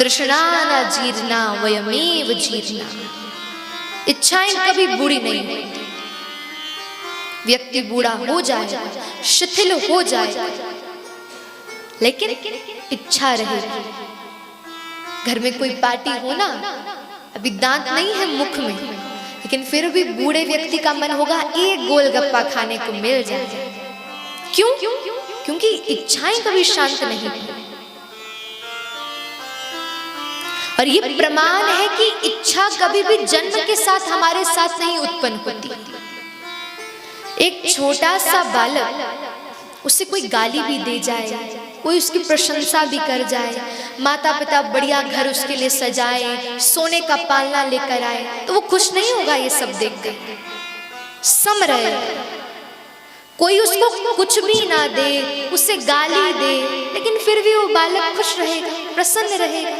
तृष्णा न जीर्णा वयमेव जीर्णा। इच्छाएं कभी बुरी नहीं होती। व्यक्ति बूढ़ा हो जाए, शिथिल हो जाए, लेकिन इच्छा रहेगी। घर में कोई पार्टी हो ना, अभी दांत नहीं है मुख में, लेकिन फिर भी बूढ़े व्यक्ति का मन होगा एक गोलगप्पा खाने को मिल जाए। क्यों? क्योंकि इच्छाएं कभी शांत नहीं हुई। और ये प्रमाण है कि इच्छा कभी भी जन्म के साथ हमारे साथ नहीं उत्पन्न होती। एक छोटा सा बालक, उसे कोई गाली भी दे जाए, कोई उसकी प्रशंसा भी कर जाए, माता पिता बढ़िया घर उसके लिए सजाए, सोने का पालना लेकर आए, तो वो खुश नहीं होगा ये सब देखकर। सम रहे, कोई उसको कुछ भी ना दे, उसे गाली दे, लेकिन फिर भी वो बालक खुश रहेगा, प्रसन्न रहेगा।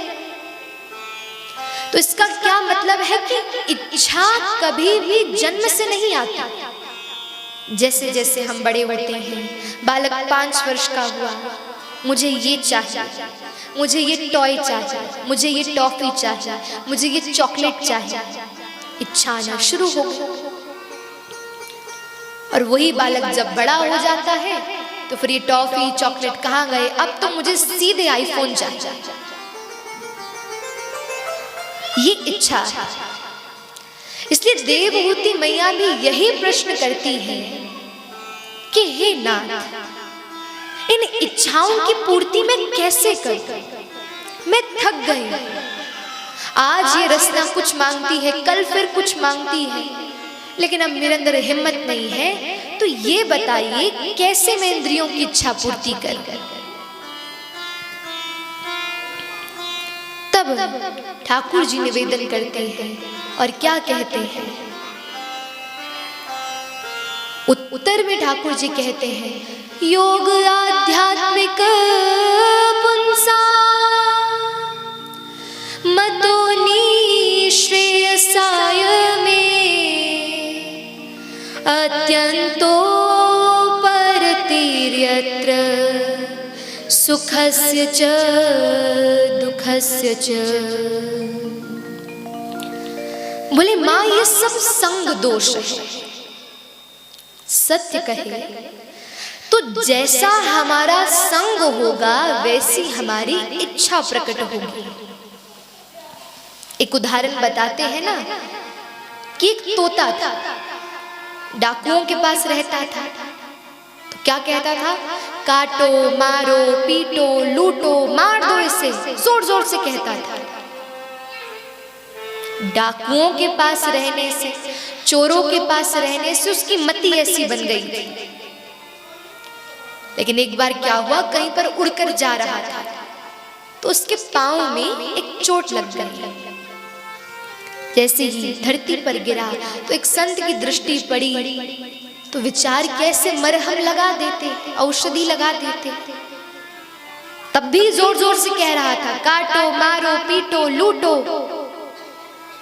तो इसका क्या मतलब है कि इच्छा कभी भी जन्म से नहीं आती। जैसे जैसे हम बड़े होते हैं, बालक 5 वर्ष का हुआ, मुझे ये चाहिए, मुझे ये टॉय चाहिए, मुझे ये टॉफी चाहिए, मुझे ये चॉकलेट चाहिए, इच्छा आना शुरू हो गई। और वही बालक जब बड़ा हो जाता है तो फिर ये टॉफी चॉकलेट कहाँ गए, अब तो मुझे सीधे आईफोन चाहिए। ये इच्छा है। इसलिए देवहूति मैया भी यही प्रश्न करती है कि हे नाथ, इन इच्छाओं की पूर्ति मैं कैसे करूं? मैं थक गई। आज ये रसना कुछ मांगती है, कल फिर कुछ मांगती है, लेकिन अब मेरे अंदर हिम्मत नहीं है। तो ये बताइए कैसे मैं इंद्रियों की इच्छा पूर्ति करूं? तब ठाकुर जी निवेदन करते हैं और क्या कहते हैं? उत्तर में ठाकुर जी कहते हैं, योग आध्यात्मिक पुंसा मतो निश्रेयसाय में अत्यंतो परतिर्यत्र सुखस्य च दुखस्य च। बोले माँ ये सब संग दोष है। सत्य कहे तो जैसा हमारा संग होगा वैसी हमारी इच्छा प्रकट होगी। एक उदाहरण बताते हैं ना कि एक तोता था, डाकुओं के पास रहता था। तो क्या कहता था? काटो, मारो, पीटो, लूटो, मार दो इसे, जोर जोर से कहता था। डाकुओं के पास रहने से, चोरों के पास रहने से उसकी मति ऐसी बन गई थी। लेकिन एक बार क्या हुआ, कहीं पर उड़कर जा रहा था तो उसके पांव में एक चोट लग गई। जैसे ही धरती पर गिरा तो एक संत की दृष्टि पड़ी, तो विचार कैसे मरहम लगा देते, औषधि लगा देते। तब भी जोर जोर से कह रहा था, काटो, मारो, पीटो, लूटो।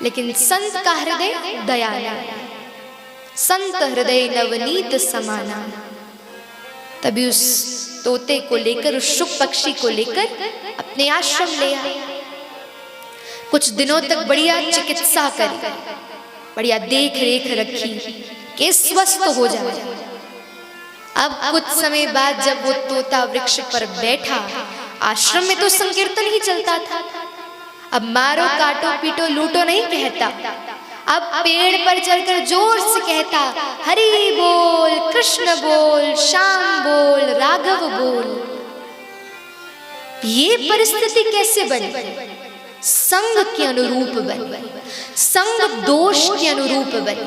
लेकिन संत का हृदय दयालु, संत हृदय नवनीत समाना। तभी उस तोते को लेकर, उस शुक पक्षी को लेकर अपने आश्रम ले आया। कुछ दिनों तक बढ़िया चिकित्सा करी, बढ़िया देख रेख रखी कि स्वस्थ हो जाए। अब कुछ समय बाद जब वो तोता वृक्ष पर बैठा, आश्रम में तो संकीर्तन ही चलता था। अब मारो, काटो, पीटो, लूटो नहीं कहता, अब पेड़ पर चढ़कर जोर से कहता, हरि बोल, कृष्ण बोल, श्याम बोल, राघव बोल। ये परिस्थिति कैसे बनी? संग के अनुरूप बनी, संग दोष के अनुरूप बनी।